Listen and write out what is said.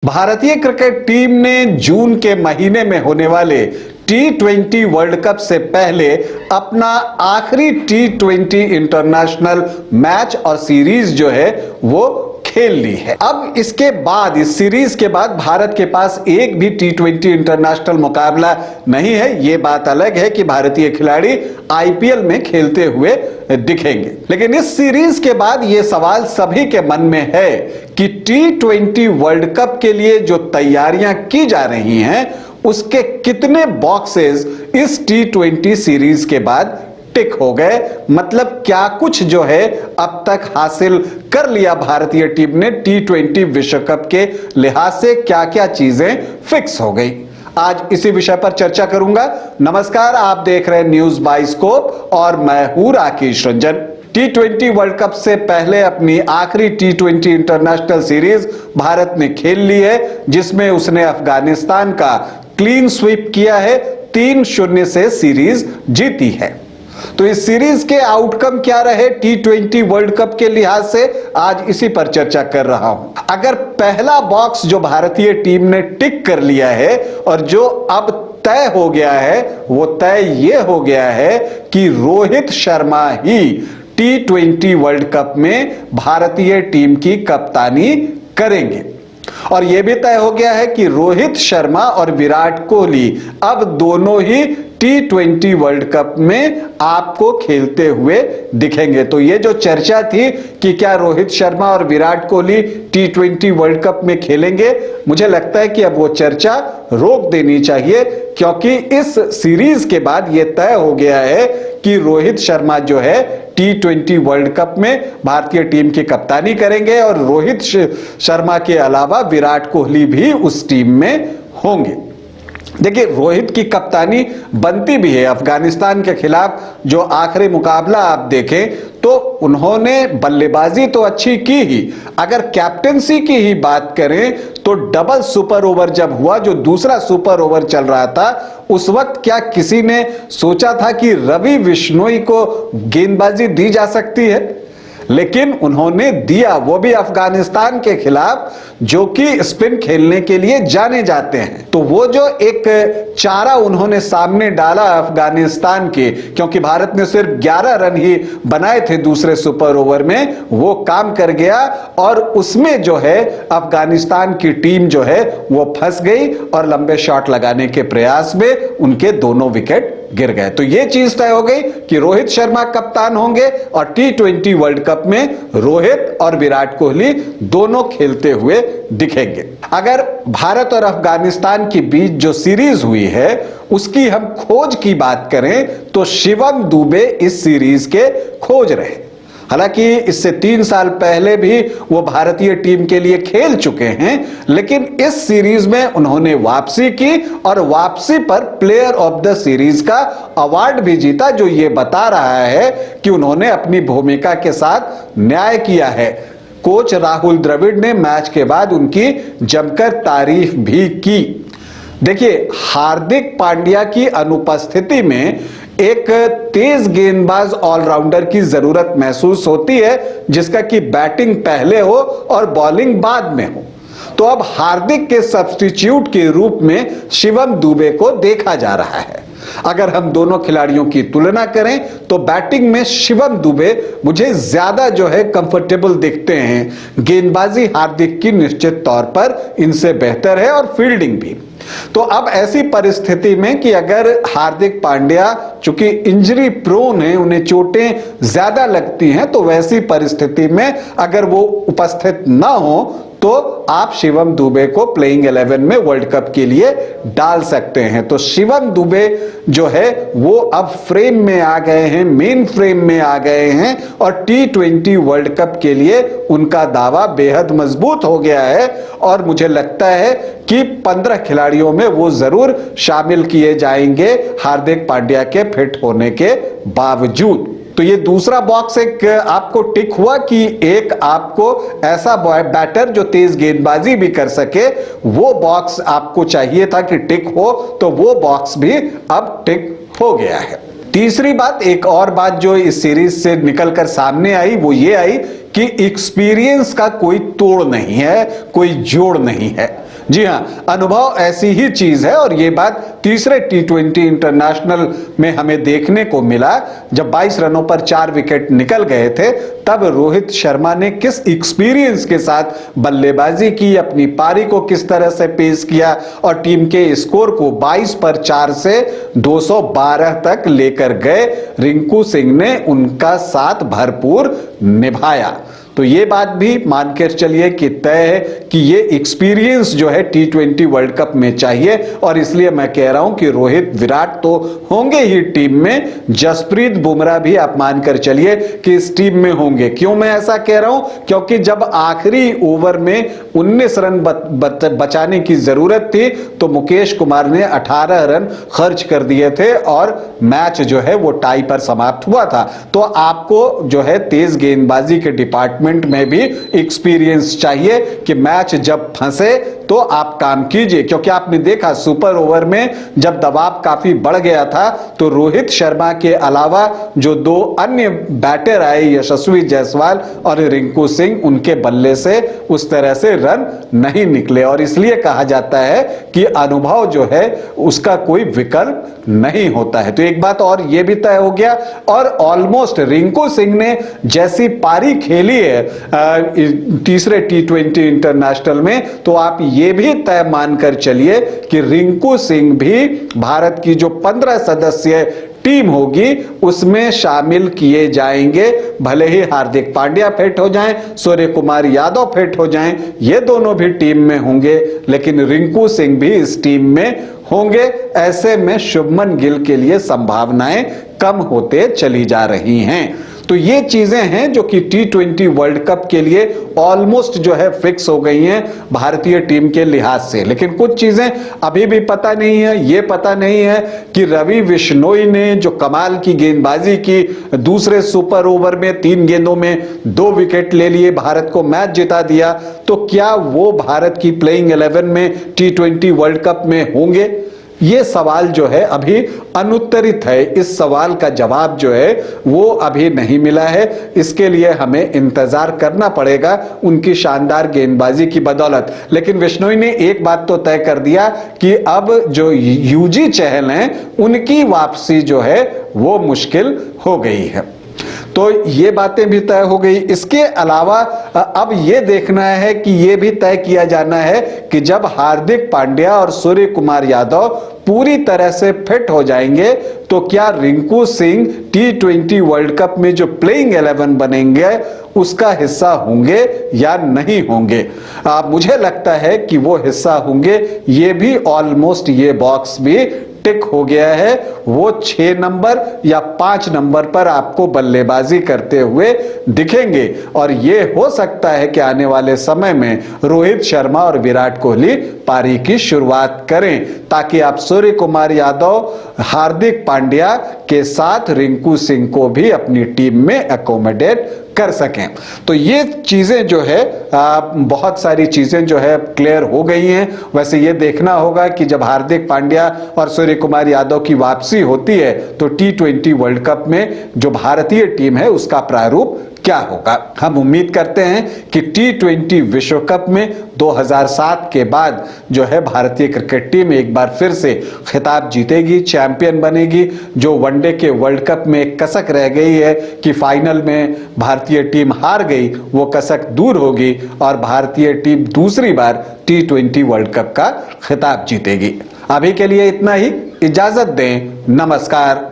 भारतीय cricket team ने जून के महीने में होने वाले T20 वर्ल्ड कप से पहले अपना आखिरी T20 इंटरनेशनल मैच और सीरीज जो है वो खेल ली है। अब इसके बाद इस सीरीज के बाद भारत के पास एक भी T20 इंटरनेशनल मुकाबला नहीं है। ये बात अलग है कि भारतीय खिलाड़ी आईपीएल में खेलते हुए दिखेंगे, लेकिन इस सीरीज के बाद ये सवाल सभी के मन में है कि T20 वर्ल्ड कप के लिए जो तैयारियां की जा रही हैं उसके कितने बॉक्सेस इस T20 सीरीज के बाद टिक हो गए। मतलब क्या कुछ जो है अब तक हासिल कर लिया भारतीय टीम ने T20 विश्व कप के लिहाज से, क्या क्या चीजें फिक्स हो गई। आज इसी विषय पर चर्चा करूंगा। नमस्कार, आप देख रहे हैं न्यूज बाइस्कोप और मैं हूं Rakesh Ranjan. T20 world cup से पहले अपनी आखिरी T20 इंटरनेशनल सीरीज भारत ने खेल ली है, जिसमें उसने अफगानिस्तान का क्लीन स्वीप किया है, 3-0 से सीरीज जीती है। तो इस सीरीज के आउटकम क्या रहे T20 वर्ल्ड कप के लिहाज से, आज इसी पर चर्चा कर रहा हूं। अगर पहला बॉक्स जो भारतीय टीम ने टिक कर लिया है और जो अब तय हो गया है, वो तय ये हो गया है कि रोहित शर्मा ही T20 वर्ल्ड कप में भारतीय टीम की कप्तानी करेंगे। और यह भी तय हो गया है कि रोहित शर्मा और विराट कोहली अब दोनों ही T20 वर्ल्ड कप में आपको खेलते हुए दिखेंगे। तो ये जो चर्चा थी कि क्या रोहित शर्मा और Virat Kohli T20 world cup में खेलेंगे, मुझे लगता है कि अब वो चर्चा रोक देनी चाहिए, क्योंकि इस सीरीज के बाद यह तय हो गया है कि रोहित शर्मा जो है T20 वर्ल्ड कप में भारतीय टीम की कप्तानी करेंगे और रोहित शर्मा के अलावा विराट कोहली भी उस टीम में होंगे। देखिए, रोहित की कप्तानी बनती भी है। अफगानिस्तान के खिलाफ जो आखिरी मुकाबला आप देखें तो उन्होंने बल्लेबाजी तो अच्छी की ही, अगर कैप्टेंसी की ही बात करें तो डबल सुपर ओवर जब हुआ, जो दूसरा सुपर ओवर चल रहा था, उस वक्त क्या किसी ने सोचा था कि रवि बिश्नोई को गेंदबाजी दी जा सकती है? लेकिन उन्होंने दिया, वो भी अफगानिस्तान के खिलाफ, जो कि स्पिन खेलने के लिए जाने जाते हैं। तो वो जो एक चारा उन्होंने सामने डाला अफगानिस्तान के, क्योंकि भारत ने सिर्फ 11 रन ही बनाए थे दूसरे सुपर ओवर में, वो काम कर गया और उसमें जो है अफगानिस्तान की टीम जो है वो फंस गई और लंबे शॉट लगाने के प्रयास में उनके दोनों विकेट गिर गए। तो ये चीज तय हो गई कि रोहित शर्मा कप्तान होंगे और T20 वर्ल्ड कप में रोहित और विराट कोहली दोनों खेलते हुए दिखेंगे। अगर भारत और अफगानिस्तान के बीच जो सीरीज हुई है उसकी हम खोज की बात करें तो शिवम दुबे इस सीरीज के खोज रहे। हालांकि इससे 3 साल पहले भी वो भारतीय टीम के लिए खेल चुके हैं, लेकिन इस सीरीज में उन्होंने वापसी की और वापसी पर प्लेयर ऑफ द सीरीज का अवार्ड भी जीता, जो ये बता रहा है कि उन्होंने अपनी भूमिका के साथ न्याय किया है। कोच राहुल द्रविड़ ने मैच के बाद उनकी जमकर तारीफ भी की। देखिए, हार्दिक पांड्या की अनुपस्थिति में एक तेज गेंदबाज ऑलराउंडर की जरूरत महसूस होती है, जिसका कि बैटिंग पहले हो और बॉलिंग बाद में हो। तो अब हार्दिक के सब्स्टिट्यूट के रूप में शिवम दुबे को देखा जा रहा है। अगर हम दोनों खिलाड़ियों की तुलना करें तो बैटिंग में शिवम दुबे मुझे ज्यादा जो है कंफर्टेबल दिखते हैं। गेंदबाजी हार्दिक की निश्चित तौर पर इनसे बेहतर है और फील्डिंग भी। तो अब ऐसी परिस्थिति में कि अगर हार्दिक पांड्या चूंकि इंजरी प्रोन है, उन्हें चोटें ज्यादा लगती हैं, तो वैसी परिस्थिति में अगर वो उपस्थित ना हो तो आप शिवम दुबे को प्लेइंग 11 में वर्ल्ड कप के लिए डाल सकते हैं। तो शिवम दुबे जो है वो अब फ्रेम में आ गए हैं, मेन फ्रेम में आ गए हैं और T20 वर्ल्ड कप के लिए उनका दावा बेहद मजबूत हो गया है और मुझे लगता है कि 15 खिलाड़ियों में वो जरूर शामिल किए जाएंगे हार्दिक पांड्या के फिट होने के बावजूद। तो ये दूसरा बॉक्स एक आपको टिक हुआ कि एक आपको ऐसा बैटर जो तेज गेंदबाजी भी कर सके, वो बॉक्स आपको चाहिए था कि टिक हो, तो वो बॉक्स भी अब टिक हो गया है। तीसरी बात, एक और बात जो इस सीरीज से निकलकर सामने आई वो ये आई कि एक्सपीरियंस का कोई तोड़ नहीं है, कोई जोड़ नहीं है। जी हां, अनुभव ऐसी ही चीज है और ये बात तीसरे टी20 इंटरनेशनल में हमें देखने को मिला। जब 22 रनों पर 4 विकेट निकल गए थे, तब रोहित शर्मा ने किस एक्सपीरियंस के साथ बल्लेबाजी की, अपनी पारी को किस तरह से पेश किया और टीम के स्कोर को 22 पर 4 से 212 तक लेकर गए। रिंकू सिंह ने उनका साथ भरपूर निभाया। तो ये बात भी मान कर चलिए कि तय है कि ये एक्सपीरियंस जो है टी20 वर्ल्ड कप में चाहिए और इसलिए मैं कह रहा हूं कि रोहित विराट तो होंगे ही टीम में, जसप्रीत बुमराह भी आप मान कर चलिए कि इस टीम में होंगे। क्यों मैं ऐसा कह रहा हूं? क्योंकि जब आखिरी ओवर में 19 रन बचाने की जरूरत थी तो मुकेश कुमार ने 18 रन खर्च कर दिए थे और मैच जो है वो टाई पर समाप्त हुआ था। तो आपको जो है तेज गेंदबाजी के डिपार्टमेंट में भी एक्सपीरियंस चाहिए कि मैच जब फंसे तो आप काम कीजिए। क्योंकि आपने देखा सुपर ओवर में जब दबाव काफी बढ़ गया था तो रोहित शर्मा के अलावा जो 2 अन्य बैटर आए, यशस्वी जायसवाल और रिंकू सिंह, उनके बल्ले से उस तरह से रन नहीं निकले और इसलिए कहा जाता है कि अनुभव जो है उसका कोई विकल्प नहीं होता है। तो एक बात और यह भी तय हो गया और ऑलमोस्ट रिंकू सिंह ने जैसी पारी खेली है तीसरे टी20 इंटरनेशनल में, तो आप ये भी तय मानकर चलिए कि रिंकू सिंह भी भारत की जो 15 सदस्यीय टीम होगी उसमें शामिल किए जाएंगे। भले ही हार्दिक पांड्या फिट हो जाएं, सूर्य कुमार यादव फिट हो जाएं, ये दोनों भी टीम में होंगे, लेकिन रिंकू सिंह भी इस टीम में होंगे। ऐसे में शुभमन गिल के लिए संभावनाएं कम होते चली जा रही हैं। तो ये चीजें हैं जो कि टी20 वर्ल्ड कप के लिए ऑलमोस्ट जो है फिक्स हो गई हैं भारतीय टीम के लिहाज से। लेकिन कुछ चीजें अभी भी पता नहीं है। ये पता नहीं है कि रवि बिश्नोई ने जो कमाल की गेंदबाजी की, दूसरे सुपर ओवर में 3 गेंदों में 2 विकेट ले लिए, भारत को मैच जिता दिया, तो क्या वो भारत की प्लेइंग 11 में टी20 वर्ल्ड कप में होंगे? ये सवाल जो है अभी अनुत्तरित है। इस सवाल का जवाब जो है वो अभी नहीं मिला है। इसके लिए हमें इंतजार करना पड़ेगा उनकी शानदार गेंदबाजी की बदौलत। लेकिन बिश्नोई ने एक बात तो तय कर दिया कि अब जो यूजी चहल हैं उनकी वापसी जो है वो मुश्किल हो गई है। तो ये बातें भी तय हो गई। इसके अलावा अब ये देखना है कि ये भी तय किया जाना है कि जब हार्दिक पांड्या और सूर्य कुमार यादव पूरी तरह से फिट हो जाएंगे तो क्या रिंकू सिंह टी20 वर्ल्ड कप में जो प्लेइंग 11 बनेंगे उसका हिस्सा होंगे या नहीं होंगे। मुझे लगता है कि वो हिस्सा होंगे। ये भी ऑलमोस्ट ये बॉक्स भी टिक हो गया है। वो 6 नंबर या 5 नंबर पर आपको बल्लेबाजी करते हुए दिखेंगे और ये हो सकता है कि आने वाले समय में रोहित शर्मा और विराट कोहली पारी की शुरुआत करें ताकि आप सूर्य कुमार यादव, हार्दिक पांड्या के साथ रिंकू सिंह को भी अपनी टीम में एकोमोडेट कर सकें। तो ये चीजें जो है बहुत सारी चीजें जो है क्लियर हो गई हैं। वैसे ये देखना होगा कि जब हार्दिक पांड्या और सूर्य कुमार यादव की वापसी होती है तो टी20 वर्ल्ड कप में जो भारतीय टीम है उसका प्रारूप क्या होगा। हम उम्मीद करते हैं कि टी20 विश्व कप में 2007 के बाद जो है भारतीय क्रिकेट टीम एक बार फिर से खिताब जीतेगी, चैंपियन बनेगी। जो वनडे के वर्ल्ड कप में एक कसक रह गई है कि फाइनल में भारतीय टीम हार गई, वो कसक दूर होगी और भारतीय टीम दूसरी बार टी20 वर्ल्ड कप का खिताब जीतेगी। अभी के लिए इतना ही, इजाजत दें, नमस्कार।